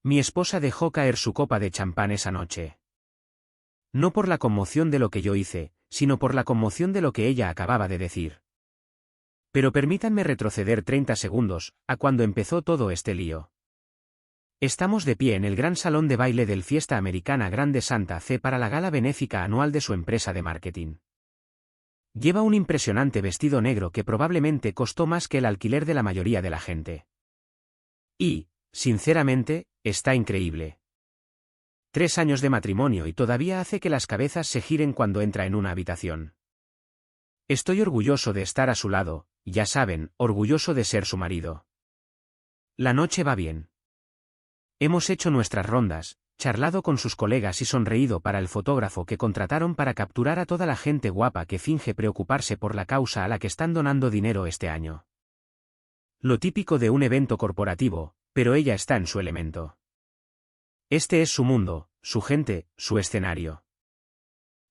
Mi esposa dejó caer su copa de champán esa noche. No por la conmoción de lo que yo hice, sino por la conmoción de lo que ella acababa de decir. Pero permítanme retroceder 30 segundos, a cuando empezó todo este lío. Estamos de pie en el gran salón de baile del Fiesta Americana Grande Santa Fe para la gala benéfica anual de su empresa de marketing. Lleva un impresionante vestido negro que probablemente costó más que el alquiler de la mayoría de la gente. Y, sinceramente, está increíble. 3 años de matrimonio y todavía hace que las cabezas se giren cuando entra en una habitación. Estoy orgulloso de estar a su lado, ya saben, orgulloso de ser su marido. La noche va bien. Hemos hecho nuestras rondas, charlado con sus colegas y sonreído para el fotógrafo que contrataron para capturar a toda la gente guapa que finge preocuparse por la causa a la que están donando dinero este año. Lo típico de un evento corporativo, pero ella está en su elemento. Este es su mundo, su gente, su escenario.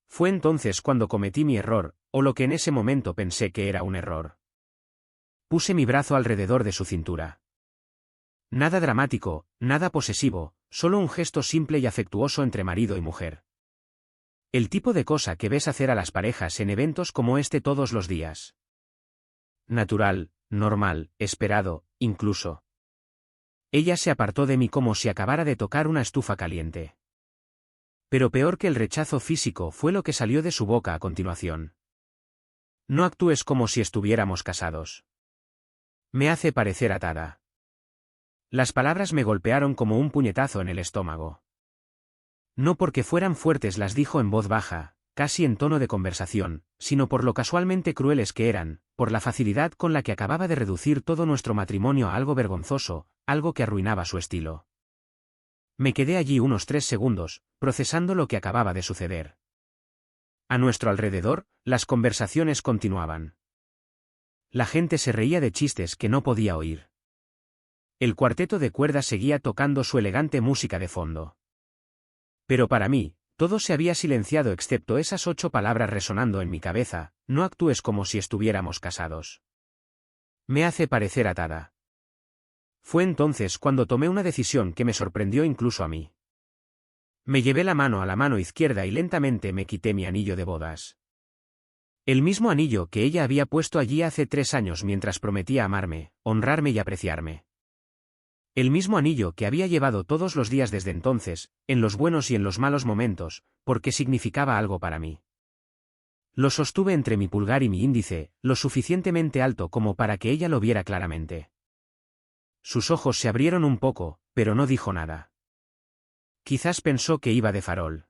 Fue entonces cuando cometí mi error, o lo que en ese momento pensé que era un error. Puse mi brazo alrededor de su cintura. Nada dramático, nada posesivo, solo un gesto simple y afectuoso entre marido y mujer. El tipo de cosa que ves hacer a las parejas en eventos como este todos los días. Natural, normal, esperado, incluso. Ella se apartó de mí como si acabara de tocar una estufa caliente. Pero peor que el rechazo físico fue lo que salió de su boca a continuación. No actúes como si estuviéramos casados. Me hace parecer atada. Las palabras me golpearon como un puñetazo en el estómago. No porque fueran fuertes las dijo en voz baja, casi en tono de conversación, sino por lo casualmente crueles que eran, por la facilidad con la que acababa de reducir todo nuestro matrimonio a algo vergonzoso, algo que arruinaba su estilo. Me quedé allí unos 3 segundos, procesando lo que acababa de suceder. A nuestro alrededor, las conversaciones continuaban. La gente se reía de chistes que no podía oír. El cuarteto de cuerdas seguía tocando su elegante música de fondo. Pero para mí, todo se había silenciado excepto esas 8 palabras resonando en mi cabeza: no actúes como si estuviéramos casados. Me hace parecer atada. Fue entonces cuando tomé una decisión que me sorprendió incluso a mí. Me llevé la mano a la mano izquierda y lentamente me quité mi anillo de bodas. El mismo anillo que ella había puesto allí hace 3 años mientras prometía amarme, honrarme y apreciarme. El mismo anillo que había llevado todos los días desde entonces, en los buenos y en los malos momentos, porque significaba algo para mí. Lo sostuve entre mi pulgar y mi índice, lo suficientemente alto como para que ella lo viera claramente. Sus ojos se abrieron un poco, pero no dijo nada. Quizás pensó que iba de farol.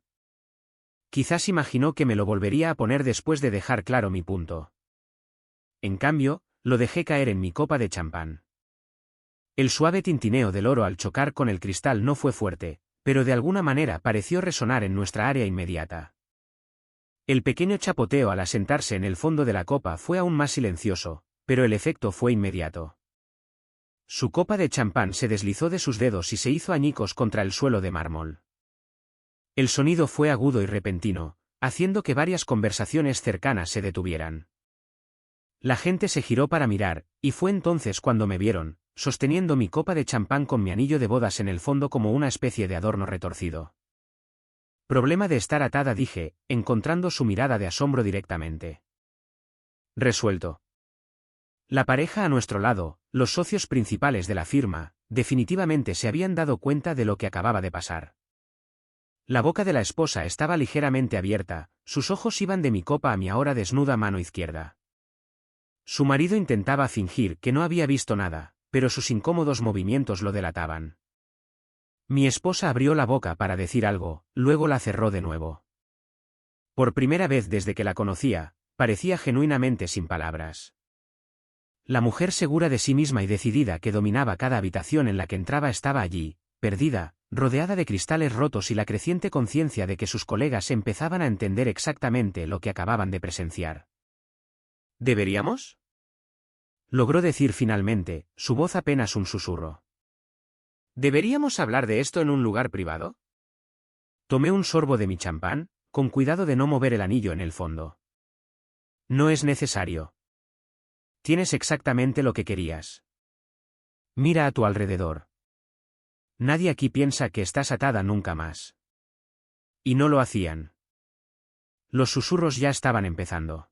Quizás imaginó que me lo volvería a poner después de dejar claro mi punto. En cambio, lo dejé caer en mi copa de champán. El suave tintineo del oro al chocar con el cristal no fue fuerte, pero de alguna manera pareció resonar en nuestra área inmediata. El pequeño chapoteo al asentarse en el fondo de la copa fue aún más silencioso, pero el efecto fue inmediato. Su copa de champán se deslizó de sus dedos y se hizo añicos contra el suelo de mármol. El sonido fue agudo y repentino, haciendo que varias conversaciones cercanas se detuvieran. La gente se giró para mirar, y fue entonces cuando me vieron, sosteniendo mi copa de champán con mi anillo de bodas en el fondo como una especie de adorno retorcido. Problema de estar atada, dije, encontrando su mirada de asombro directamente. Resuelto. La pareja a nuestro lado, los socios principales de la firma, definitivamente se habían dado cuenta de lo que acababa de pasar. La boca de la esposa estaba ligeramente abierta, sus ojos iban de mi copa a mi ahora desnuda mano izquierda. Su marido intentaba fingir que no había visto nada, pero sus incómodos movimientos lo delataban. Mi esposa abrió la boca para decir algo, luego la cerró de nuevo. Por primera vez desde que la conocía, parecía genuinamente sin palabras. La mujer segura de sí misma y decidida que dominaba cada habitación en la que entraba estaba allí, perdida, rodeada de cristales rotos y la creciente conciencia de que sus colegas empezaban a entender exactamente lo que acababan de presenciar. ¿Deberíamos? Logró decir finalmente, su voz apenas un susurro. ¿Deberíamos hablar de esto en un lugar privado? Tomé un sorbo de mi champán, con cuidado de no mover el anillo en el fondo. No es necesario. Tienes exactamente lo que querías. Mira a tu alrededor. nadie aquí piensa que estás atada nunca más. Y no lo hacían. Los susurros ya estaban empezando.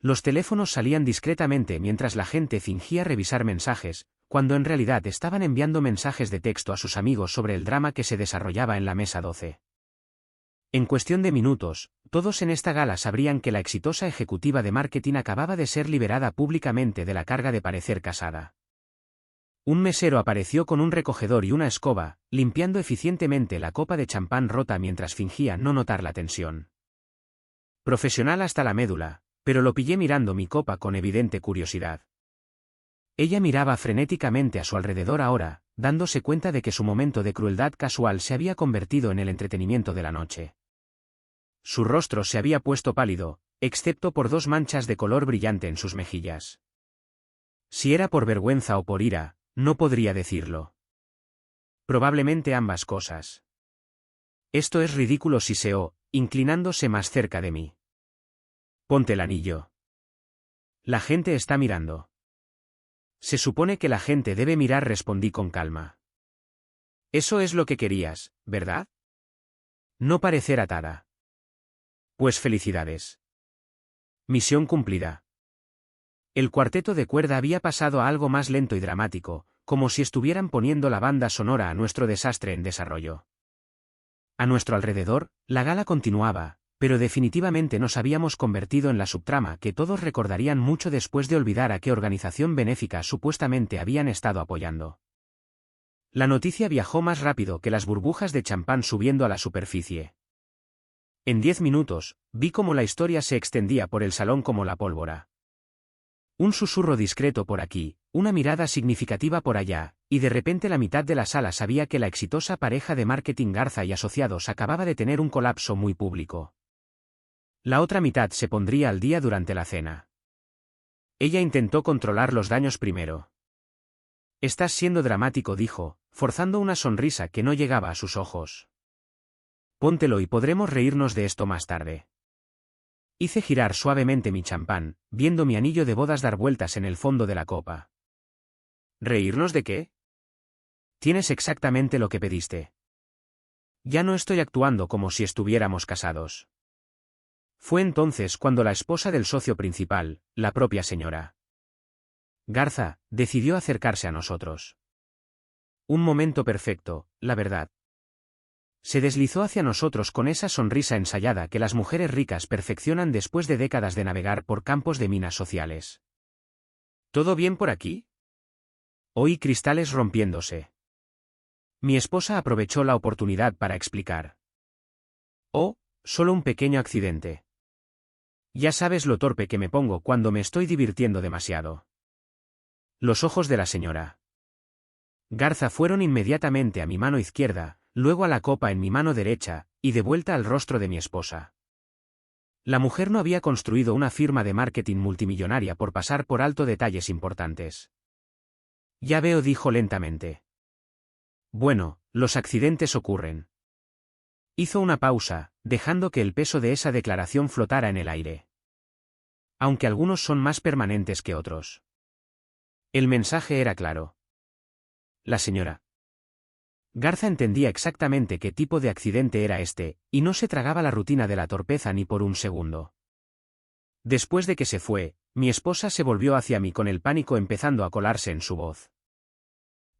Los teléfonos salían discretamente mientras la gente fingía revisar mensajes, cuando en realidad estaban enviando mensajes de texto a sus amigos sobre el drama que se desarrollaba en la mesa 12. En cuestión de minutos, todos en esta gala sabrían que la exitosa ejecutiva de marketing acababa de ser liberada públicamente de la carga de parecer casada. Un mesero apareció con un recogedor y una escoba, limpiando eficientemente la copa de champán rota mientras fingía no notar la tensión. Profesional hasta la médula, pero lo pillé mirando mi copa con evidente curiosidad. Ella miraba frenéticamente a su alrededor ahora, dándose cuenta de que su momento de crueldad casual se había convertido en el entretenimiento de la noche. Su rostro se había puesto pálido, excepto por 2 manchas de color brillante en sus mejillas. Si era por vergüenza o por ira, no podría decirlo. Probablemente ambas cosas. Esto es ridículo, siseó, inclinándose más cerca de mí. Ponte el anillo. La gente está mirando. Se supone que la gente debe mirar, respondí con calma. Eso es lo que querías, ¿verdad? No parecer atada. Pues felicidades. Misión cumplida. El cuarteto de cuerda había pasado a algo más lento y dramático, como si estuvieran poniendo la banda sonora a nuestro desastre en desarrollo. A nuestro alrededor, la gala continuaba, pero definitivamente nos habíamos convertido en la subtrama que todos recordarían mucho después de olvidar a qué organización benéfica supuestamente habían estado apoyando. La noticia viajó más rápido que las burbujas de champán subiendo a la superficie. En 10 minutos, vi cómo la historia se extendía por el salón como la pólvora. Un susurro discreto por aquí, una mirada significativa por allá, y de repente la mitad de la sala sabía que la exitosa pareja de marketing Garza y asociados acababa de tener un colapso muy público. La otra mitad se pondría al día durante la cena. Ella intentó controlar los daños primero. Estás siendo dramático, dijo, forzando una sonrisa que no llegaba a sus ojos. Póntelo y podremos reírnos de esto más tarde. Hice girar suavemente mi champán, viendo mi anillo de bodas dar vueltas en el fondo de la copa. ¿Reírnos de qué? Tienes exactamente lo que pediste. Ya no estoy actuando como si estuviéramos casados. Fue entonces cuando la esposa del socio principal, la propia señora Garza, decidió acercarse a nosotros. Un momento perfecto, la verdad. Se deslizó hacia nosotros con esa sonrisa ensayada que las mujeres ricas perfeccionan después de décadas de navegar por campos de minas sociales. ¿Todo bien por aquí? Oí cristales rompiéndose. Mi esposa aprovechó la oportunidad para explicar. Oh, solo un pequeño accidente. Ya sabes lo torpe que me pongo cuando me estoy divirtiendo demasiado. Los ojos de la señora Garza fueron inmediatamente a mi mano izquierda, luego a la copa en mi mano derecha, y de vuelta al rostro de mi esposa. La mujer no había construido una firma de marketing multimillonaria por pasar por alto detalles importantes. Ya veo, dijo lentamente. Bueno, los accidentes ocurren. Hizo una pausa, dejando que el peso de esa declaración flotara en el aire. Aunque algunos son más permanentes que otros. El mensaje era claro. La señora Garza entendía exactamente qué tipo de accidente era este, y no se tragaba la rutina de la torpeza ni por un segundo. Después de que se fue, mi esposa se volvió hacia mí con el pánico empezando a colarse en su voz.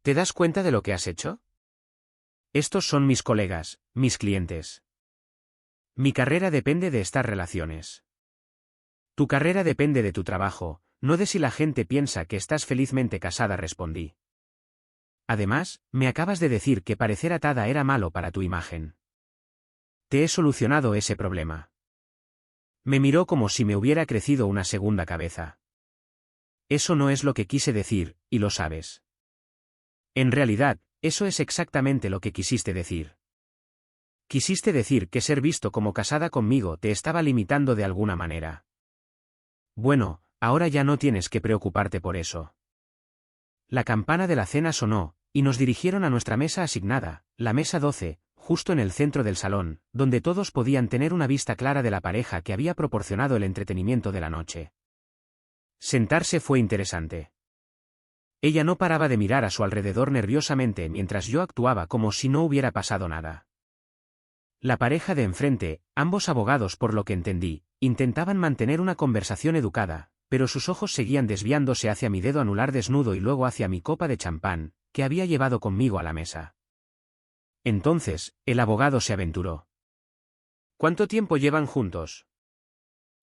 ¿Te das cuenta de lo que has hecho? Estos son mis colegas, mis clientes. Mi carrera depende de estas relaciones. Tu carrera depende de tu trabajo, no de si la gente piensa que estás felizmente casada, respondí. Además, me acabas de decir que parecer atada era malo para tu imagen. Te he solucionado ese problema. Me miró como si me hubiera crecido una segunda cabeza. Eso no es lo que quise decir, y lo sabes. En realidad, eso es exactamente lo que quisiste decir. Quisiste decir que ser visto como casada conmigo te estaba limitando de alguna manera. Bueno, ahora ya no tienes que preocuparte por eso. La campana de la cena sonó, y nos dirigieron a nuestra mesa asignada, la mesa 12, justo en el centro del salón, donde todos podían tener una vista clara de la pareja que había proporcionado el entretenimiento de la noche. Sentarse fue interesante. Ella no paraba de mirar a su alrededor nerviosamente mientras yo actuaba como si no hubiera pasado nada. La pareja de enfrente, ambos abogados por lo que entendí, intentaban mantener una conversación educada, pero sus ojos seguían desviándose hacia mi dedo anular desnudo y luego hacia mi copa de champán, que había llevado conmigo a la mesa. Entonces, el abogado se aventuró. ¿Cuánto tiempo llevan juntos?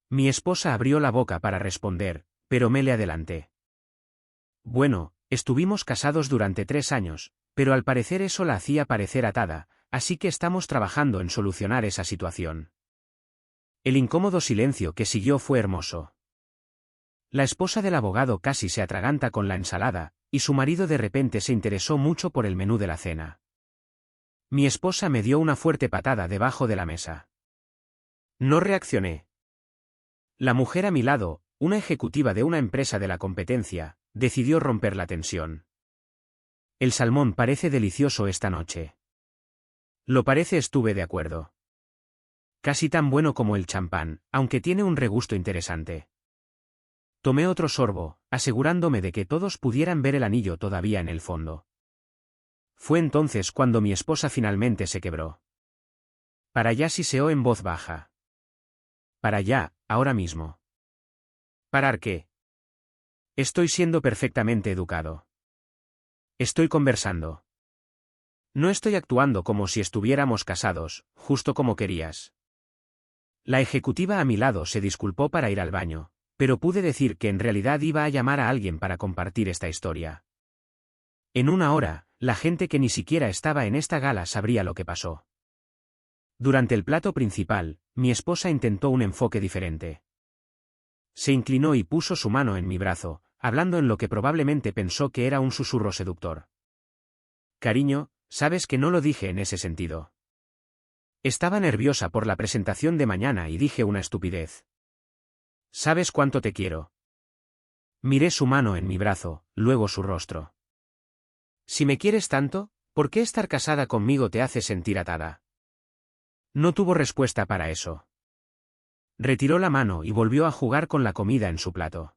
Mi esposa abrió la boca para responder, pero me le adelanté. Bueno, estuvimos casados durante 3 años, pero al parecer eso la hacía parecer atada, así que estamos trabajando en solucionar esa situación. El incómodo silencio que siguió fue hermoso. La esposa del abogado casi se atraganta con la ensalada, y su marido de repente se interesó mucho por el menú de la cena. Mi esposa me dio una fuerte patada debajo de la mesa. No reaccioné. La mujer a mi lado, una ejecutiva de una empresa de la competencia, decidió romper la tensión. El salmón parece delicioso esta noche. Lo parece, estuve de acuerdo. Casi tan bueno como el champán, aunque tiene un regusto interesante. Tomé otro sorbo, asegurándome de que todos pudieran ver el anillo todavía en el fondo. Fue entonces cuando mi esposa finalmente se quebró. Para allá, siseó en voz baja. Para allá, ahora mismo. ¿Parar qué? Estoy siendo perfectamente educado. Estoy conversando. No estoy actuando como si estuviéramos casados, justo como querías. La ejecutiva a mi lado se disculpó para ir al baño, pero pude decir que en realidad iba a llamar a alguien para compartir esta historia. En 1 hora, la gente que ni siquiera estaba en esta gala sabría lo que pasó. Durante el plato principal, mi esposa intentó un enfoque diferente. Se inclinó y puso su mano en mi brazo, hablando en lo que probablemente pensó que era un susurro seductor. Cariño, sabes que no lo dije en ese sentido. Estaba nerviosa por la presentación de mañana y dije una estupidez. ¿Sabes cuánto te quiero? Miré su mano en mi brazo, luego su rostro. Si me quieres tanto, ¿por qué estar casada conmigo te hace sentir atada? No tuvo respuesta para eso. Retiró la mano y volvió a jugar con la comida en su plato.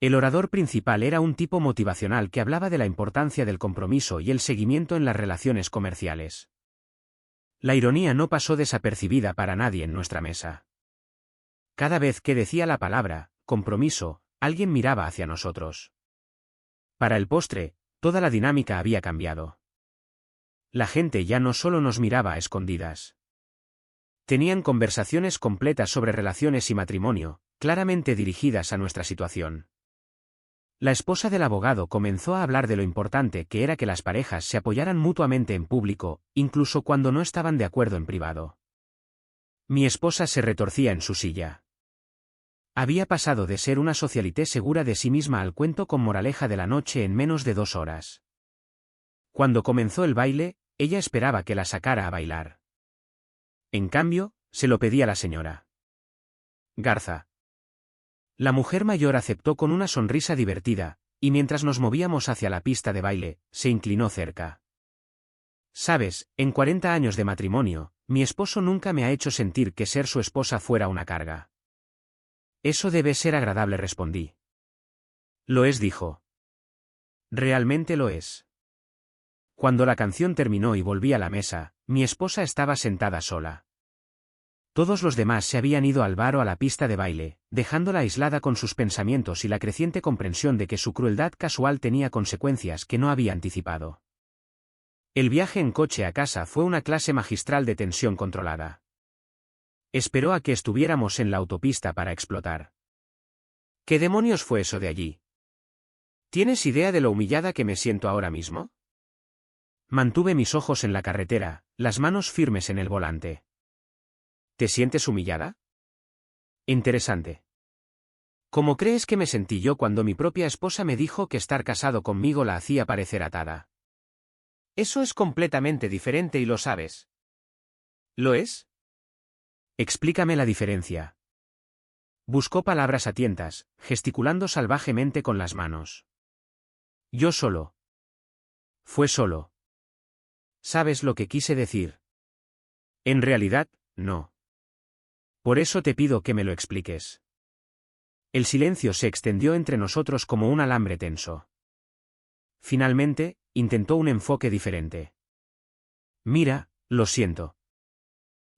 El orador principal era un tipo motivacional que hablaba de la importancia del compromiso y el seguimiento en las relaciones comerciales. La ironía no pasó desapercibida para nadie en nuestra mesa. Cada vez que decía la palabra compromiso, alguien miraba hacia nosotros. Para el postre, toda la dinámica había cambiado. La gente ya no solo nos miraba a escondidas. Tenían conversaciones completas sobre relaciones y matrimonio, claramente dirigidas a nuestra situación. La esposa del abogado comenzó a hablar de lo importante que era que las parejas se apoyaran mutuamente en público, incluso cuando no estaban de acuerdo en privado. Mi esposa se retorcía en su silla. Había pasado de ser una socialité segura de sí misma al cuento con moraleja de la noche en menos de 2 horas. Cuando comenzó el baile, ella esperaba que la sacara a bailar. En cambio, se lo pedía la señora Garza. La mujer mayor aceptó con una sonrisa divertida, y mientras nos movíamos hacia la pista de baile, se inclinó cerca. Sabes, en 40 años de matrimonio, mi esposo nunca me ha hecho sentir que ser su esposa fuera una carga. Eso debe ser agradable, respondí. Lo es, dijo. Realmente lo es. Cuando la canción terminó y volví a la mesa, mi esposa estaba sentada sola. Todos los demás se habían ido al bar o a la pista de baile, dejándola aislada con sus pensamientos y la creciente comprensión de que su crueldad casual tenía consecuencias que no había anticipado. El viaje en coche a casa fue una clase magistral de tensión controlada. Esperó a que estuviéramos en la autopista para explotar. ¿Qué demonios fue eso de allí? ¿Tienes idea de lo humillada que me siento ahora mismo? Mantuve mis ojos en la carretera, las manos firmes en el volante. ¿Te sientes humillada? Interesante. ¿Cómo crees que me sentí yo cuando mi propia esposa me dijo que estar casado conmigo la hacía parecer atada? Eso es completamente diferente y lo sabes. ¿Lo es? Explícame la diferencia. Buscó palabras a tientas, gesticulando salvajemente con las manos. Yo solo. Fue solo. ¿Sabes lo que quise decir? En realidad, no. Por eso te pido que me lo expliques. El silencio se extendió entre nosotros como un alambre tenso. Finalmente, intentó un enfoque diferente. Mira, lo siento.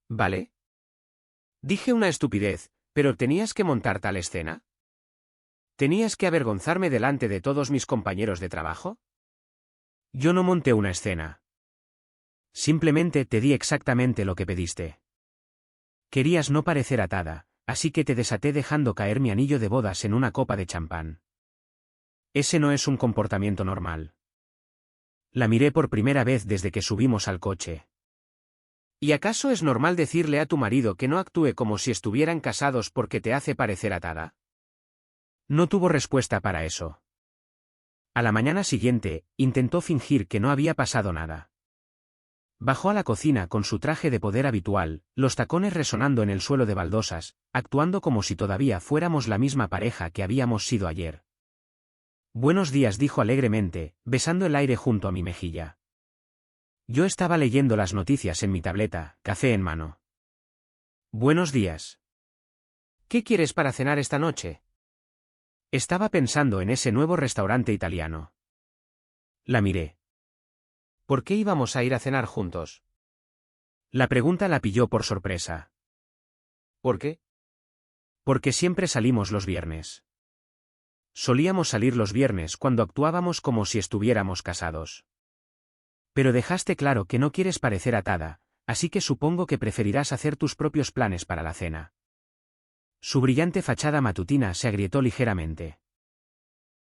¿Vale? Dije una estupidez, pero ¿tenías que montar tal escena? ¿Tenías que avergonzarme delante de todos mis compañeros de trabajo? Yo no monté una escena. Simplemente te di exactamente lo que pediste. Querías no parecer atada, así que te desaté dejando caer mi anillo de bodas en una copa de champán. Ese no es un comportamiento normal. La miré por primera vez desde que subimos al coche. ¿Y acaso es normal decirle a tu marido que no actúe como si estuvieran casados porque te hace parecer atada? No tuvo respuesta para eso. A la mañana siguiente, intentó fingir que no había pasado nada. Bajó a la cocina con su traje de poder habitual, los tacones resonando en el suelo de baldosas, actuando como si todavía fuéramos la misma pareja que habíamos sido ayer. Buenos días, dijo alegremente, besando el aire junto a mi mejilla. Yo estaba leyendo las noticias en mi tableta, café en mano. Buenos días. ¿Qué quieres para cenar esta noche? Estaba pensando en ese nuevo restaurante italiano. La miré. ¿Por qué íbamos a ir a cenar juntos? La pregunta la pilló por sorpresa. ¿Por qué? Porque siempre salimos los viernes. Solíamos salir los viernes cuando actuábamos como si estuviéramos casados. Pero dejaste claro que no quieres parecer atada, así que supongo que preferirás hacer tus propios planes para la cena. Su brillante fachada matutina se agrietó ligeramente.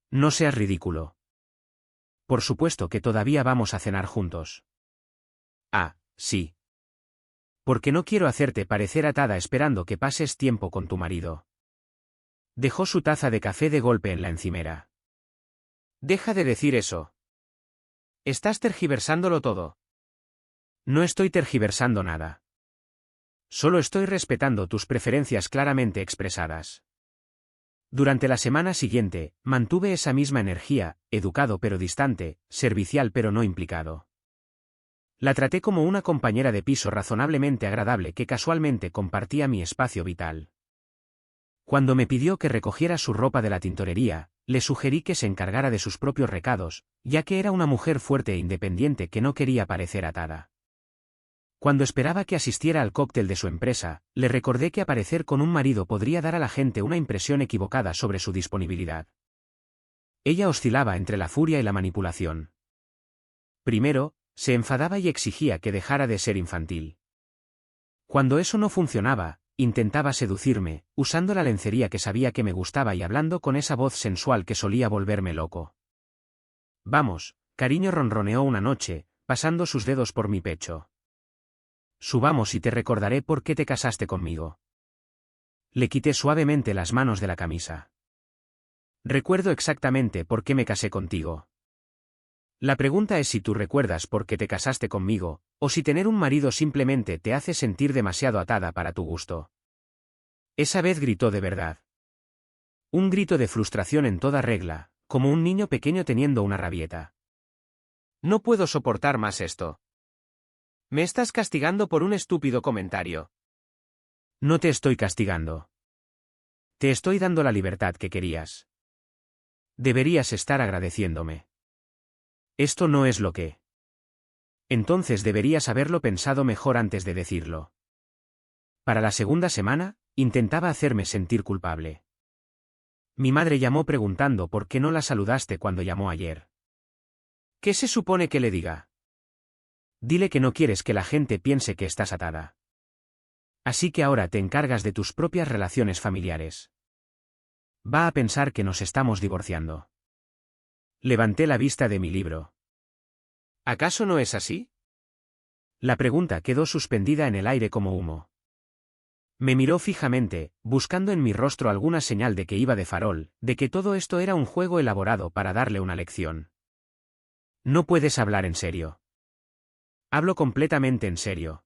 No seas ridículo. Por supuesto que todavía vamos a cenar juntos. Ah, sí. Porque no quiero hacerte parecer atada esperando que pases tiempo con tu marido. Dejó su taza de café de golpe en la encimera. Deja de decir eso. Estás tergiversándolo todo. No estoy tergiversando nada. Solo estoy respetando tus preferencias claramente expresadas. Durante la semana siguiente, mantuve esa misma energía, educado pero distante, servicial pero no implicado. La traté como una compañera de piso razonablemente agradable que casualmente compartía mi espacio vital. Cuando me pidió que recogiera su ropa de la tintorería, le sugerí que se encargara de sus propios recados, ya que era una mujer fuerte e independiente que no quería parecer atada. Cuando esperaba que asistiera al cóctel de su empresa, le recordé que aparecer con un marido podría dar a la gente una impresión equivocada sobre su disponibilidad. Ella oscilaba entre la furia y la manipulación. Primero, se enfadaba y exigía que dejara de ser infantil. Cuando eso no funcionaba, intentaba seducirme, usando la lencería que sabía que me gustaba y hablando con esa voz sensual que solía volverme loco. Vamos, cariño, ronroneó una noche, pasando sus dedos por mi pecho. Subamos y te recordaré por qué te casaste conmigo. Le quité suavemente las manos de la camisa. Recuerdo exactamente por qué me casé contigo. La pregunta es si tú recuerdas por qué te casaste conmigo, o si tener un marido simplemente te hace sentir demasiado atada para tu gusto. Esa vez gritó de verdad. Un grito de frustración en toda regla, como un niño pequeño teniendo una rabieta. No puedo soportar más esto. Me estás castigando por un estúpido comentario. No te estoy castigando. Te estoy dando la libertad que querías. Deberías estar agradeciéndome. Esto no es lo que. Entonces deberías haberlo pensado mejor antes de decirlo. Para la segunda semana, intentaba hacerme sentir culpable. Mi madre llamó preguntando por qué no la saludaste cuando llamó ayer. ¿Qué se supone que le diga? Dile que no quieres que la gente piense que estás atada. Así que ahora te encargas de tus propias relaciones familiares. Va a pensar que nos estamos divorciando. Levanté la vista de mi libro. ¿Acaso no es así? La pregunta quedó suspendida en el aire como humo. Me miró fijamente, buscando en mi rostro alguna señal de que iba de farol, de que todo esto era un juego elaborado para darle una lección. No puedes hablar en serio. Hablo completamente en serio.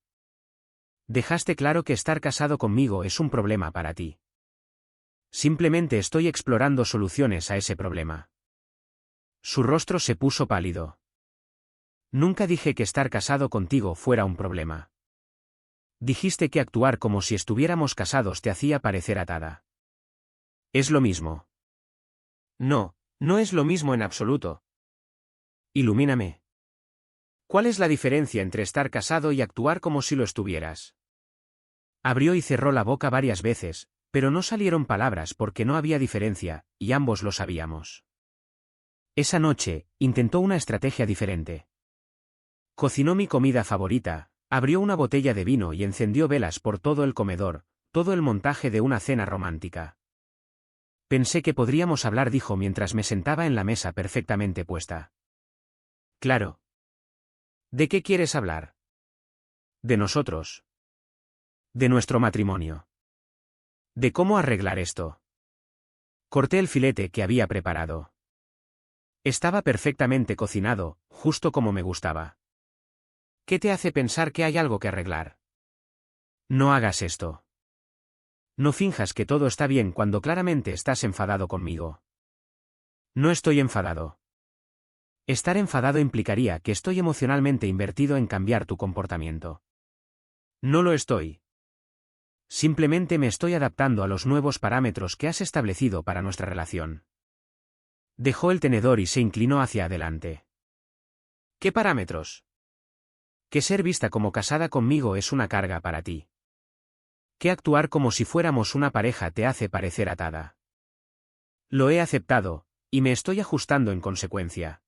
Dejaste claro que estar casado conmigo es un problema para ti. Simplemente estoy explorando soluciones a ese problema. Su rostro se puso pálido. Nunca dije que estar casado contigo fuera un problema. Dijiste que actuar como si estuviéramos casados te hacía parecer atada. Es lo mismo. No, no es lo mismo en absoluto. Ilumíname. ¿Cuál es la diferencia entre estar casado y actuar como si lo estuvieras? Abrió y cerró la boca varias veces, pero no salieron palabras porque no había diferencia, y ambos lo sabíamos. Esa noche, intentó una estrategia diferente. Cocinó mi comida favorita, abrió una botella de vino y encendió velas por todo el comedor, todo el montaje de una cena romántica. Pensé que podríamos hablar, dijo mientras me sentaba en la mesa perfectamente puesta. Claro. ¿De qué quieres hablar? De nosotros. De nuestro matrimonio. De cómo arreglar esto. Corté el filete que había preparado. Estaba perfectamente cocinado, justo como me gustaba. ¿Qué te hace pensar que hay algo que arreglar? No hagas esto. No finjas que todo está bien cuando claramente estás enfadado conmigo. No estoy enfadado. Estar enfadado implicaría que estoy emocionalmente invertido en cambiar tu comportamiento. No lo estoy. Simplemente me estoy adaptando a los nuevos parámetros que has establecido para nuestra relación. Dejó el tenedor y se inclinó hacia adelante. ¿Qué parámetros? Que ser vista como casada conmigo es una carga para ti. Que actuar como si fuéramos una pareja te hace parecer atada. Lo he aceptado, y me estoy ajustando en consecuencia.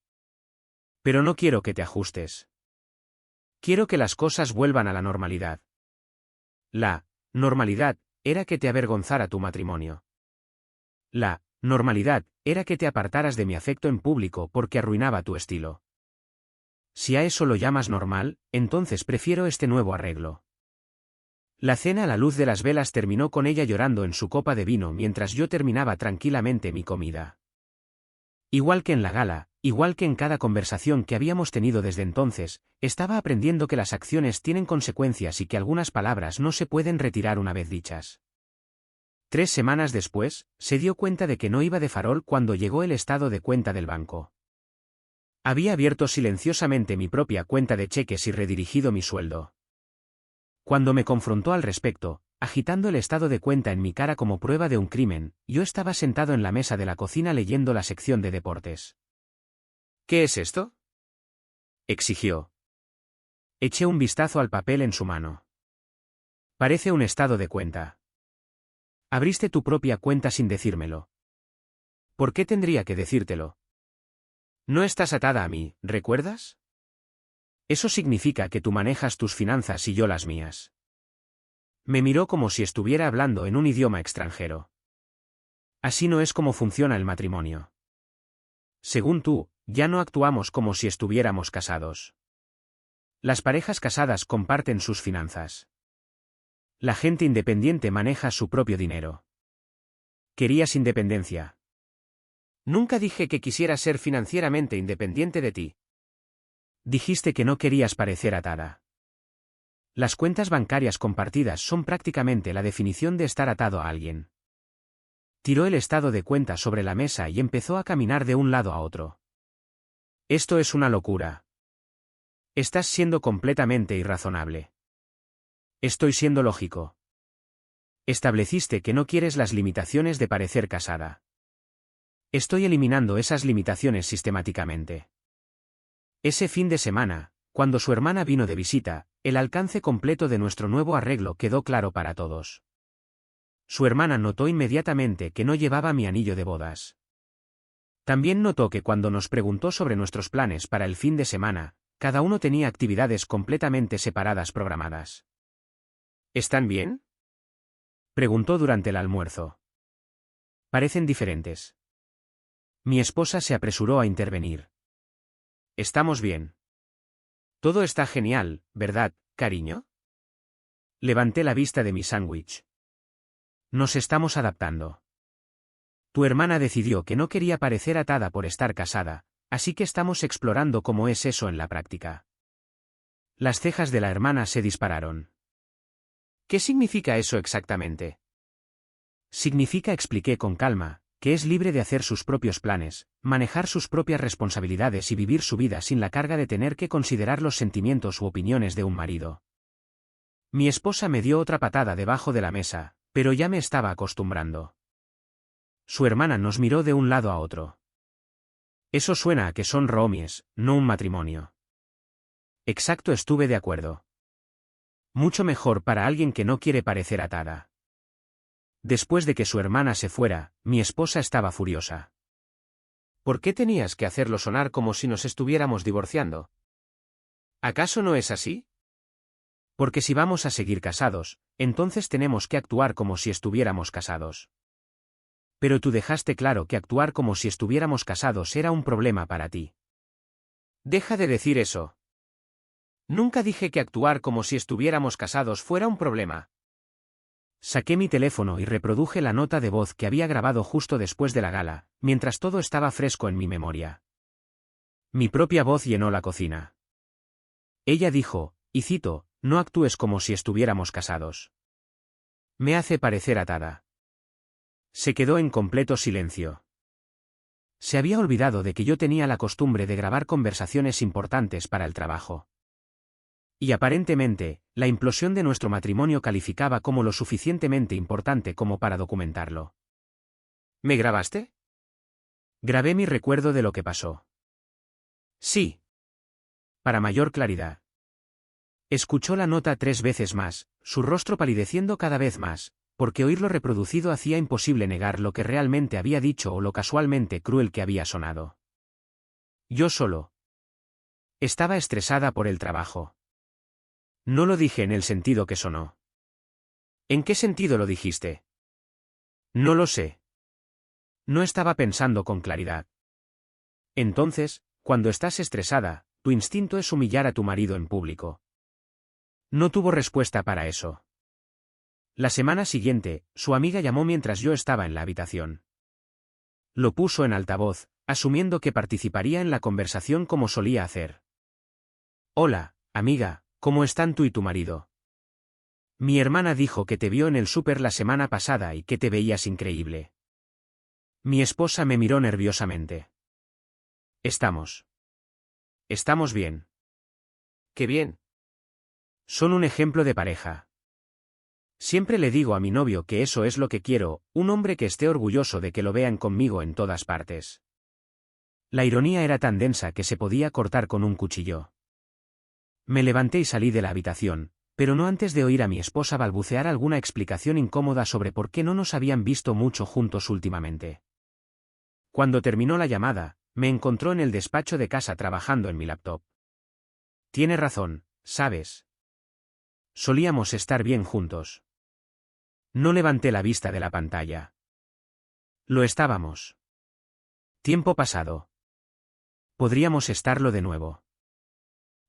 Pero no quiero que te ajustes. Quiero que las cosas vuelvan a la normalidad. La normalidad era que te avergonzara tu matrimonio. La normalidad era que te apartaras de mi afecto en público porque arruinaba tu estilo. Si a eso lo llamas normal, entonces prefiero este nuevo arreglo. La cena a la luz de las velas terminó con ella llorando en su copa de vino mientras yo terminaba tranquilamente mi comida. Igual que en la gala, igual que en cada conversación que habíamos tenido desde entonces, estaba aprendiendo que las acciones tienen consecuencias y que algunas palabras no se pueden retirar una vez dichas. 3 semanas después, se dio cuenta de que no iba de farol cuando llegó el estado de cuenta del banco. Había abierto silenciosamente mi propia cuenta de cheques y redirigido mi sueldo. Cuando me confrontó al respecto, agitando el estado de cuenta en mi cara como prueba de un crimen, yo estaba sentado en la mesa de la cocina leyendo la sección de deportes. ¿Qué es esto?, exigió. Eché un vistazo al papel en su mano. Parece un estado de cuenta. Abriste tu propia cuenta sin decírmelo. ¿Por qué tendría que decírtelo? No estás atada a mí, ¿recuerdas? Eso significa que tú manejas tus finanzas y yo las mías. Me miró como si estuviera hablando en un idioma extranjero. Así no es como funciona el matrimonio. Según tú, ya no actuamos como si estuviéramos casados. Las parejas casadas comparten sus finanzas. La gente independiente maneja su propio dinero. Querías independencia. Nunca dije que quisiera ser financieramente independiente de ti. Dijiste que no querías parecer atada. Las cuentas bancarias compartidas son prácticamente la definición de estar atado a alguien. Tiró el estado de cuenta sobre la mesa y empezó a caminar de un lado a otro. Esto es una locura. Estás siendo completamente irrazonable. Estoy siendo lógico. Estableciste que no quieres las limitaciones de parecer casada. Estoy eliminando esas limitaciones sistemáticamente. Ese fin de semana, cuando su hermana vino de visita, el alcance completo de nuestro nuevo arreglo quedó claro para todos. Su hermana notó inmediatamente que no llevaba mi anillo de bodas. También notó que cuando nos preguntó sobre nuestros planes para el fin de semana, cada uno tenía actividades completamente separadas programadas. ¿Están bien?, preguntó durante el almuerzo. Parecen diferentes. Mi esposa se apresuró a intervenir. Estamos bien. Todo está genial, ¿verdad, cariño? Levanté la vista de mi sándwich. Nos estamos adaptando. Tu hermana decidió que no quería parecer atada por estar casada, así que estamos explorando cómo es eso en la práctica. Las cejas de la hermana se dispararon. ¿Qué significa eso exactamente? Significa, expliqué con calma, que es libre de hacer sus propios planes, manejar sus propias responsabilidades y vivir su vida sin la carga de tener que considerar los sentimientos u opiniones de un marido. Mi esposa me dio otra patada debajo de la mesa, pero ya me estaba acostumbrando. Su hermana nos miró de un lado a otro. Eso suena a que son roomies, no un matrimonio. Exacto, estuve de acuerdo. Mucho mejor para alguien que no quiere parecer atada. Después de que su hermana se fuera, mi esposa estaba furiosa. ¿Por qué tenías que hacerlo sonar como si nos estuviéramos divorciando? ¿Acaso no es así? Porque si vamos a seguir casados, entonces tenemos que actuar como si estuviéramos casados. Pero tú dejaste claro que actuar como si estuviéramos casados era un problema para ti. Deja de decir eso. Nunca dije que actuar como si estuviéramos casados fuera un problema. Saqué mi teléfono y reproduje la nota de voz que había grabado justo después de la gala, mientras todo estaba fresco en mi memoria. Mi propia voz llenó la cocina. Ella dijo, y cito, no actúes como si estuviéramos casados. Me hace parecer atada. Se quedó en completo silencio. Se había olvidado de que yo tenía la costumbre de grabar conversaciones importantes para el trabajo. Y aparentemente, la implosión de nuestro matrimonio calificaba como lo suficientemente importante como para documentarlo. ¿Me grabaste? Grabé mi recuerdo de lo que pasó. Sí. Para mayor claridad. Escuchó la nota 3 veces más, su rostro palideciendo cada vez más, porque oírlo reproducido hacía imposible negar lo que realmente había dicho o lo casualmente cruel que había sonado. Yo solo. Estaba estresada por el trabajo. No lo dije en el sentido que sonó. ¿En qué sentido lo dijiste? No lo sé. No estaba pensando con claridad. Entonces, cuando estás estresada, tu instinto es humillar a tu marido en público. No tuvo respuesta para eso. La semana siguiente, su amiga llamó mientras yo estaba en la habitación. Lo puso en altavoz, asumiendo que participaría en la conversación como solía hacer. Hola, amiga, ¿cómo están tú y tu marido? Mi hermana dijo que te vio en el súper la semana pasada y que te veías increíble. Mi esposa me miró nerviosamente. Estamos bien. ¡Qué bien! Son un ejemplo de pareja. Siempre le digo a mi novio que eso es lo que quiero, un hombre que esté orgulloso de que lo vean conmigo en todas partes. La ironía era tan densa que se podía cortar con un cuchillo. Me levanté y salí de la habitación, pero no antes de oír a mi esposa balbucear alguna explicación incómoda sobre por qué no nos habían visto mucho juntos últimamente. Cuando terminó la llamada, me encontró en el despacho de casa trabajando en mi laptop. Tiene razón, ¿sabes? Solíamos estar bien juntos. No levanté la vista de la pantalla. Lo estábamos. Tiempo pasado. Podríamos estarlo de nuevo.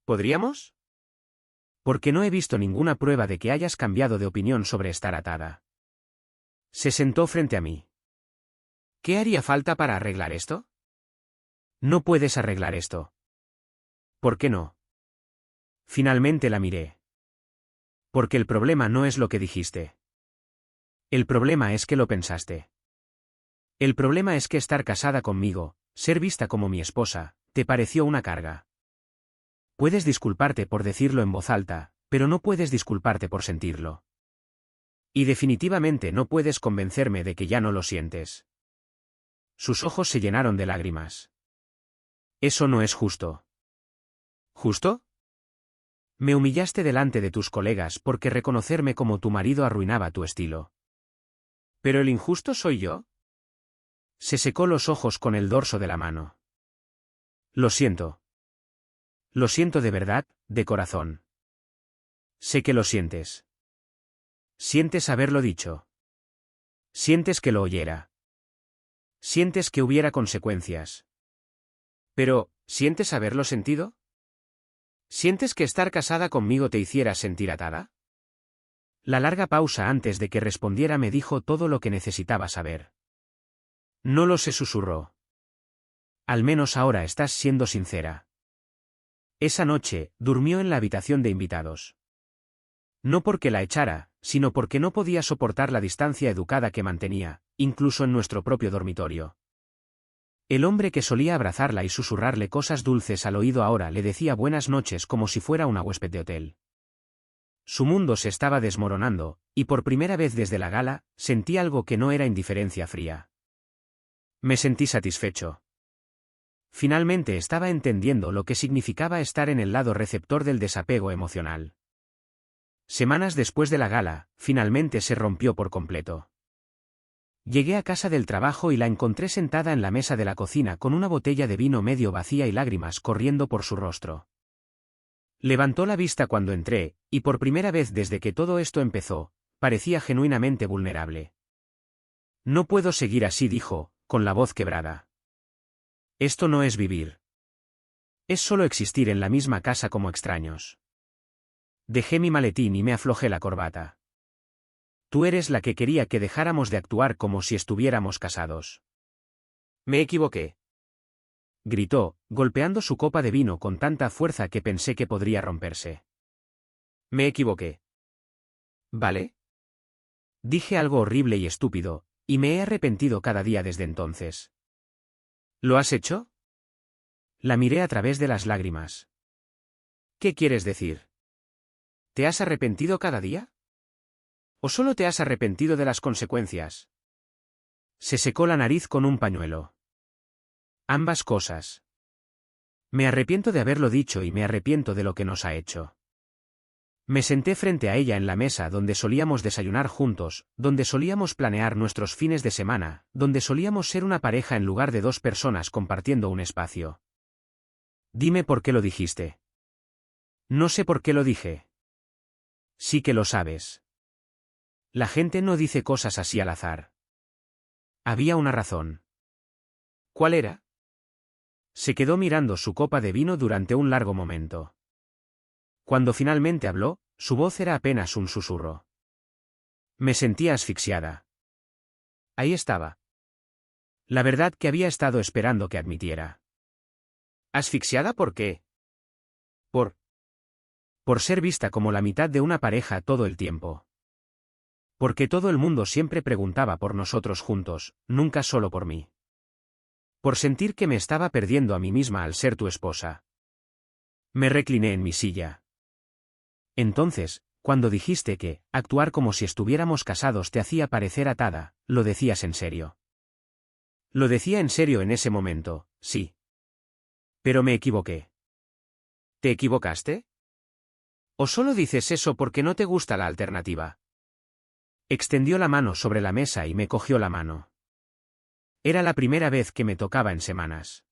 ¿Podríamos? Porque no he visto ninguna prueba de que hayas cambiado de opinión sobre estar atada. Se sentó frente a mí. ¿Qué haría falta para arreglar esto? No puedes arreglar esto. ¿Por qué no? Finalmente la miré. Porque el problema no es lo que dijiste. El problema es que lo pensaste. El problema es que estar casada conmigo, ser vista como mi esposa, te pareció una carga. Puedes disculparte por decirlo en voz alta, pero no puedes disculparte por sentirlo. Y definitivamente no puedes convencerme de que ya no lo sientes. Sus ojos se llenaron de lágrimas. Eso no es justo. ¿Justo? Me humillaste delante de tus colegas porque reconocerme como tu marido arruinaba tu estilo. ¿Pero el injusto soy yo? Se secó los ojos con el dorso de la mano. Lo siento. Lo siento de verdad, de corazón. Sé que lo sientes. Sientes haberlo dicho. Sientes que lo oyera. Sientes que hubiera consecuencias. Pero, ¿sientes haberlo sentido? ¿Sientes que estar casada conmigo te hiciera sentir atada? La larga pausa antes de que respondiera me dijo todo lo que necesitaba saber. No lo sé, susurró. Al menos ahora estás siendo sincera. Esa noche, durmió en la habitación de invitados. No porque la echara, sino porque no podía soportar la distancia educada que mantenía, incluso en nuestro propio dormitorio. El hombre que solía abrazarla y susurrarle cosas dulces al oído ahora le decía buenas noches como si fuera una huésped de hotel. Su mundo se estaba desmoronando, y por primera vez desde la gala, sentí algo que no era indiferencia fría. Me sentí satisfecho. Finalmente estaba entendiendo lo que significaba estar en el lado receptor del desapego emocional. Semanas después de la gala, finalmente se rompió por completo. Llegué a casa del trabajo y la encontré sentada en la mesa de la cocina con una botella de vino medio vacía y lágrimas corriendo por su rostro. Levantó la vista cuando entré, y por primera vez desde que todo esto empezó, parecía genuinamente vulnerable. No puedo seguir así, dijo, con la voz quebrada. Esto no es vivir. Es solo existir en la misma casa como extraños. Dejé mi maletín y me aflojé la corbata. Tú eres la que quería que dejáramos de actuar como si estuviéramos casados. Me equivoqué. Gritó, golpeando su copa de vino con tanta fuerza que pensé que podría romperse. Me equivoqué. ¿Vale? Dije algo horrible y estúpido, y me he arrepentido cada día desde entonces. ¿Lo has hecho? La miré a través de las lágrimas. ¿Qué quieres decir? ¿Te has arrepentido cada día? ¿O solo te has arrepentido de las consecuencias? Se secó la nariz con un pañuelo. Ambas cosas. Me arrepiento de haberlo dicho y me arrepiento de lo que nos ha hecho. Me senté frente a ella en la mesa donde solíamos desayunar juntos, donde solíamos planear nuestros fines de semana, donde solíamos ser una pareja en lugar de dos personas compartiendo un espacio. Dime por qué lo dijiste. No sé por qué lo dije. Sí que lo sabes. La gente no dice cosas así al azar. Había una razón. ¿Cuál era? Se quedó mirando su copa de vino durante un largo momento. Cuando finalmente habló, su voz era apenas un susurro. Me sentía asfixiada. Ahí estaba. La verdad que había estado esperando que admitiera. ¿Asfixiada por qué? Por ser vista como la mitad de una pareja todo el tiempo. Porque todo el mundo siempre preguntaba por nosotros juntos, nunca solo por mí. Por sentir que me estaba perdiendo a mí misma al ser tu esposa. Me recliné en mi silla. Entonces, cuando dijiste que actuar como si estuviéramos casados te hacía parecer atada, ¿lo decías en serio? Lo decía en serio en ese momento, sí. Pero me equivoqué. ¿Te equivocaste? ¿O solo dices eso porque no te gusta la alternativa? Extendió la mano sobre la mesa y me cogió la mano. Era la primera vez que me tocaba en semanas.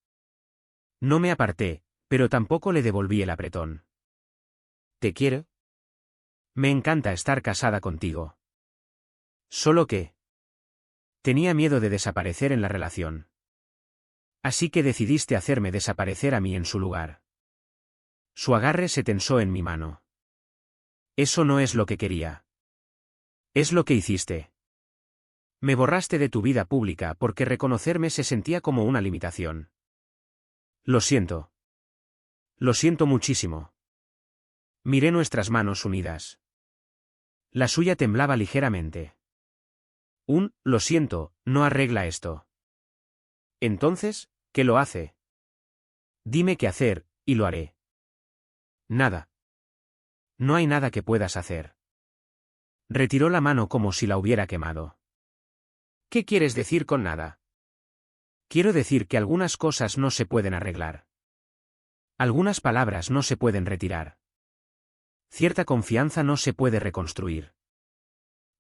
No me aparté, pero tampoco le devolví el apretón. ¿Te quiero? Me encanta estar casada contigo. Solo que tenía miedo de desaparecer en la relación. Así que decidiste hacerme desaparecer a mí en su lugar. Su agarre se tensó en mi mano. Eso no es lo que quería. Es lo que hiciste. Me borraste de tu vida pública porque reconocerme se sentía como una limitación. Lo siento. Lo siento muchísimo. Miré nuestras manos unidas. La suya temblaba ligeramente. Lo siento, no arregla esto. Entonces, ¿qué lo hace? Dime qué hacer, y lo haré. Nada. No hay nada que puedas hacer. Retiró la mano como si la hubiera quemado. ¿Qué quieres decir con nada? Quiero decir que algunas cosas no se pueden arreglar. Algunas palabras no se pueden retirar. Cierta confianza no se puede reconstruir.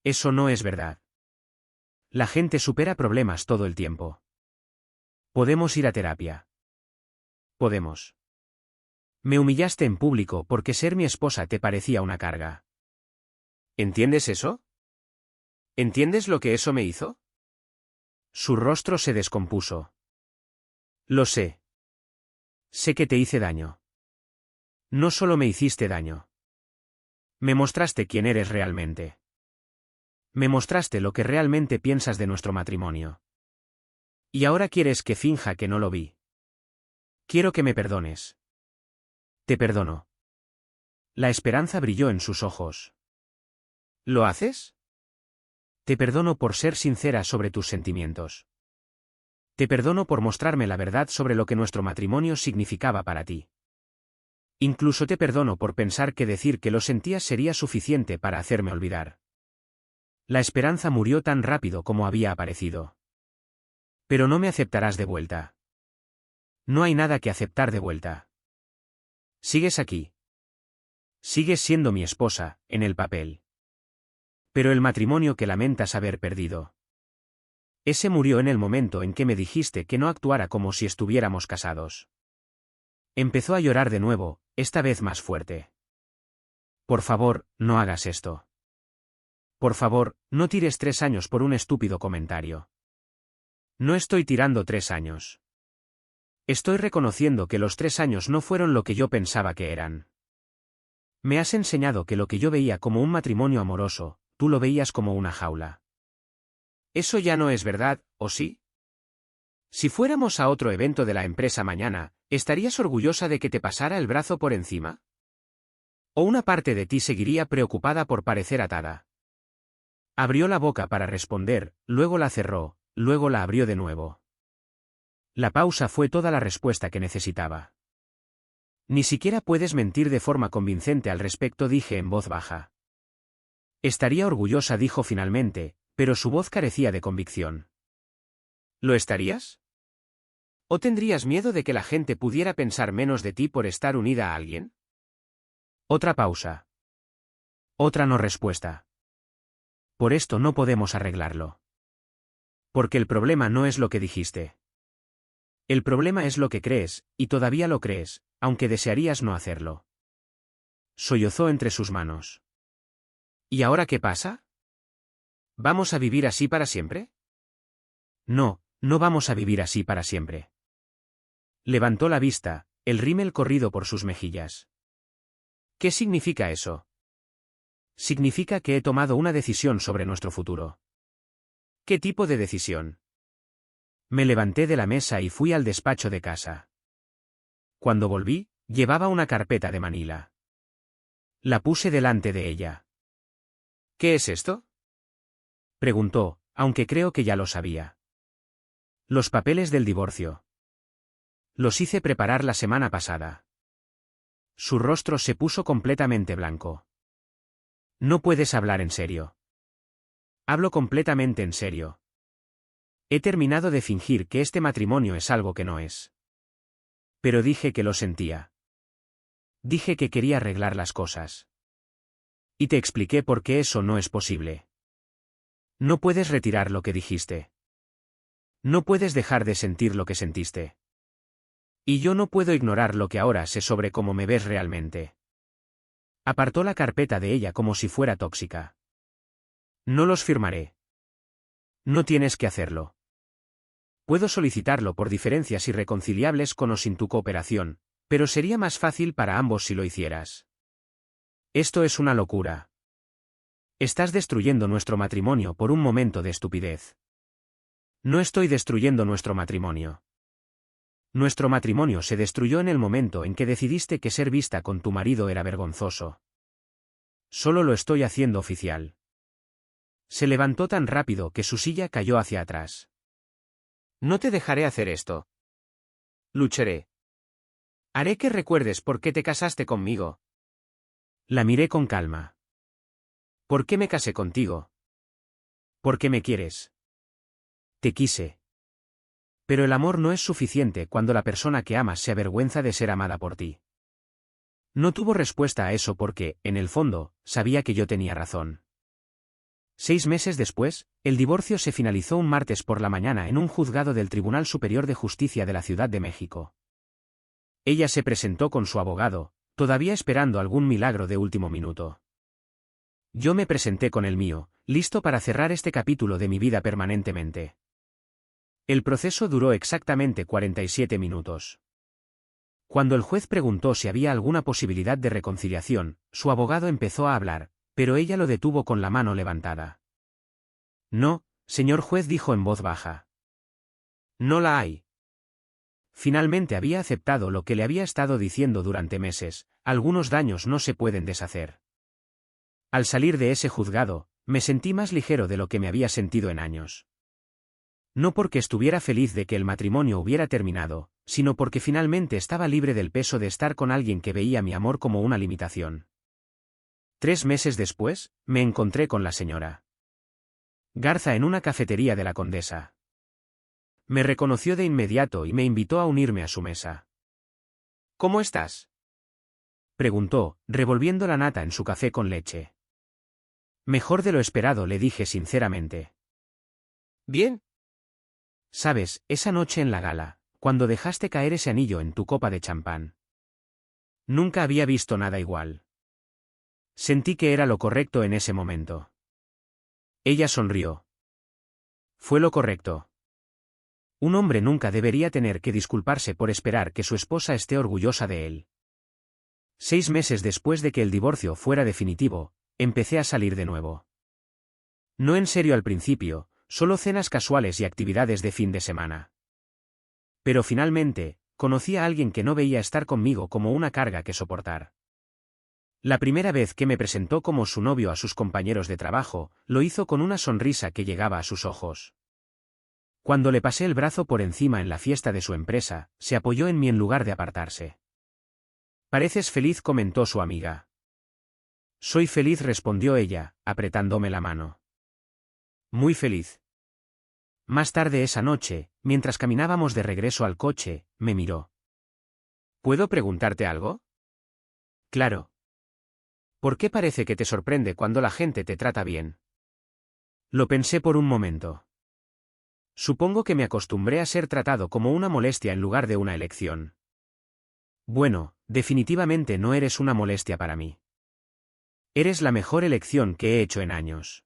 Eso no es verdad. La gente supera problemas todo el tiempo. Podemos ir a terapia. Podemos. Me humillaste en público porque ser mi esposa te parecía una carga. ¿Entiendes eso? ¿Entiendes lo que eso me hizo? Su rostro se descompuso. Lo sé. Sé que te hice daño. No solo me hiciste daño. Me mostraste quién eres realmente. Me mostraste lo que realmente piensas de nuestro matrimonio. Y ahora quieres que finja que no lo vi. Quiero que me perdones. Te perdono. La esperanza brilló en sus ojos. ¿Lo haces? Te perdono por ser sincera sobre tus sentimientos. Te perdono por mostrarme la verdad sobre lo que nuestro matrimonio significaba para ti. Incluso te perdono por pensar que decir que lo sentías sería suficiente para hacerme olvidar. La esperanza murió tan rápido como había aparecido. Pero no me aceptarás de vuelta. No hay nada que aceptar de vuelta. Sigues aquí. Sigues siendo mi esposa, en el papel. Pero el matrimonio que lamentas haber perdido. Ese murió en el momento en que me dijiste que no actuara como si estuviéramos casados. Empezó a llorar de nuevo, esta vez más fuerte. Por favor, no hagas esto. Por favor, no tires 3 años por un estúpido comentario. No estoy tirando 3 años. Estoy reconociendo que los 3 años no fueron lo que yo pensaba que eran. Me has enseñado que lo que yo veía como un matrimonio amoroso, tú lo veías como una jaula. Eso ya no es verdad, ¿o sí? Si fuéramos a otro evento de la empresa mañana, ¿estarías orgullosa de que te pasara el brazo por encima? ¿O una parte de ti seguiría preocupada por parecer atada? Abrió la boca para responder, luego la cerró, luego la abrió de nuevo. La pausa fue toda la respuesta que necesitaba. Ni siquiera puedes mentir de forma convincente al respecto, dije en voz baja. Estaría orgullosa, dijo finalmente, pero su voz carecía de convicción. ¿Lo estarías? ¿O tendrías miedo de que la gente pudiera pensar menos de ti por estar unida a alguien? Otra pausa. Otra no respuesta. Por esto no podemos arreglarlo. Porque el problema no es lo que dijiste. El problema es lo que crees, y todavía lo crees, aunque desearías no hacerlo. Sollozó entre sus manos. ¿Y ahora qué pasa? ¿Vamos a vivir así para siempre? No, no vamos a vivir así para siempre. Levantó la vista, el rímel corrido por sus mejillas. ¿Qué significa eso? Significa que he tomado una decisión sobre nuestro futuro. ¿Qué tipo de decisión? Me levanté de la mesa y fui al despacho de casa. Cuando volví, llevaba una carpeta de Manila. La puse delante de ella. ¿Qué es esto? Preguntó, aunque creo que ya lo sabía. Los papeles del divorcio. Los hice preparar la semana pasada. Su rostro se puso completamente blanco. No puedes hablar en serio. Hablo completamente en serio. He terminado de fingir que este matrimonio es algo que no es. Pero dije que lo sentía. Dije que quería arreglar las cosas. Y te expliqué por qué eso no es posible. No puedes retirar lo que dijiste. No puedes dejar de sentir lo que sentiste. Y yo no puedo ignorar lo que ahora sé sobre cómo me ves realmente. Apartó la carpeta de ella como si fuera tóxica. No los firmaré. No tienes que hacerlo. Puedo solicitarlo por diferencias irreconciliables con o sin tu cooperación, pero sería más fácil para ambos si lo hicieras. Esto es una locura. Estás destruyendo nuestro matrimonio por un momento de estupidez. No estoy destruyendo nuestro matrimonio. Nuestro matrimonio se destruyó en el momento en que decidiste que ser vista con tu marido era vergonzoso. Solo lo estoy haciendo oficial. Se levantó tan rápido que su silla cayó hacia atrás. No te dejaré hacer esto. Lucharé. Haré que recuerdes por qué te casaste conmigo. La miré con calma. ¿Por qué me casé contigo? ¿Por qué me quieres? Te quise. Pero el amor no es suficiente cuando la persona que amas se avergüenza de ser amada por ti. No tuvo respuesta a eso porque, en el fondo, sabía que yo tenía razón. 6 meses después, el divorcio se finalizó un martes por la mañana en un juzgado del Tribunal Superior de Justicia de la Ciudad de México. Ella se presentó con su abogado, todavía esperando algún milagro de último minuto. Yo me presenté con el mío, listo para cerrar este capítulo de mi vida permanentemente. El proceso duró exactamente 47 minutos. Cuando el juez preguntó si había alguna posibilidad de reconciliación, su abogado empezó a hablar, pero ella lo detuvo con la mano levantada. No, señor juez, dijo en voz baja. No la hay. Finalmente había aceptado lo que le había estado diciendo durante meses: algunos daños no se pueden deshacer. Al salir de ese juzgado, me sentí más ligero de lo que me había sentido en años. No porque estuviera feliz de que el matrimonio hubiera terminado, sino porque finalmente estaba libre del peso de estar con alguien que veía mi amor como una limitación. 3 meses después, me encontré con la señora Garza en una cafetería de la Condesa. Me reconoció de inmediato y me invitó a unirme a su mesa. ¿Cómo estás? Preguntó, revolviendo la nata en su café con leche. Mejor de lo esperado, le dije sinceramente. Bien. Sabes, esa noche en la gala, cuando dejaste caer ese anillo en tu copa de champán. Nunca había visto nada igual. Sentí que era lo correcto en ese momento. Ella sonrió. Fue lo correcto. Un hombre nunca debería tener que disculparse por esperar que su esposa esté orgullosa de él. 6 meses después de que el divorcio fuera definitivo, empecé a salir de nuevo. No en serio al principio, solo cenas casuales y actividades de fin de semana. Pero finalmente, conocí a alguien que no veía estar conmigo como una carga que soportar. La primera vez que me presentó como su novio a sus compañeros de trabajo, lo hizo con una sonrisa que llegaba a sus ojos. Cuando le pasé el brazo por encima en la fiesta de su empresa, se apoyó en mí en lugar de apartarse. «Pareces feliz», comentó su amiga. «Soy feliz», respondió ella, apretándome la mano. «Muy feliz». Más tarde esa noche, mientras caminábamos de regreso al coche, me miró. ¿Puedo preguntarte algo? Claro. ¿Por qué parece que te sorprende cuando la gente te trata bien? Lo pensé por un momento. Supongo que me acostumbré a ser tratado como una molestia en lugar de una elección. Bueno, definitivamente no eres una molestia para mí. Eres la mejor elección que he hecho en años.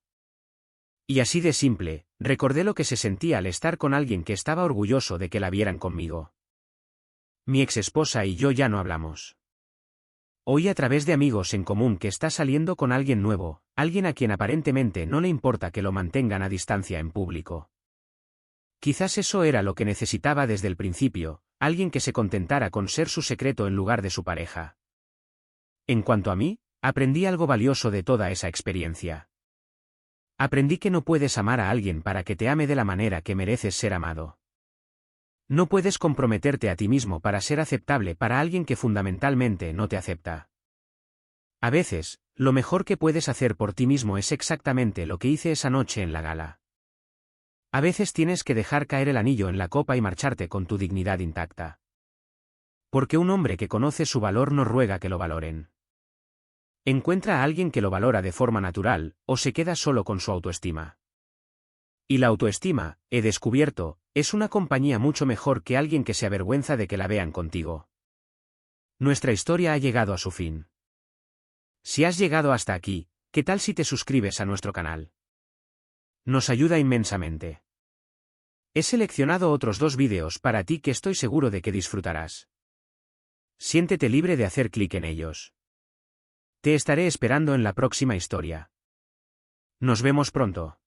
Y así de simple, recordé lo que se sentía al estar con alguien que estaba orgulloso de que la vieran conmigo. Mi exesposa y yo ya no hablamos. Oí a través de amigos en común que está saliendo con alguien nuevo, alguien a quien aparentemente no le importa que lo mantengan a distancia en público. Quizás eso era lo que necesitaba desde el principio, alguien que se contentara con ser su secreto en lugar de su pareja. En cuanto a mí, aprendí algo valioso de toda esa experiencia. Aprendí que no puedes amar a alguien para que te ame de la manera que mereces ser amado. No puedes comprometerte a ti mismo para ser aceptable para alguien que fundamentalmente no te acepta. A veces, lo mejor que puedes hacer por ti mismo es exactamente lo que hice esa noche en la gala. A veces tienes que dejar caer el anillo en la copa y marcharte con tu dignidad intacta. Porque un hombre que conoce su valor no ruega que lo valoren. Encuentra a alguien que lo valora de forma natural, o se queda solo con su autoestima. Y la autoestima, he descubierto, es una compañía mucho mejor que alguien que se avergüenza de que la vean contigo. Nuestra historia ha llegado a su fin. Si has llegado hasta aquí, ¿qué tal si te suscribes a nuestro canal? Nos ayuda inmensamente. He seleccionado otros 2 vídeos para ti que estoy seguro de que disfrutarás. Siéntete libre de hacer clic en ellos. Te estaré esperando en la próxima historia. Nos vemos pronto.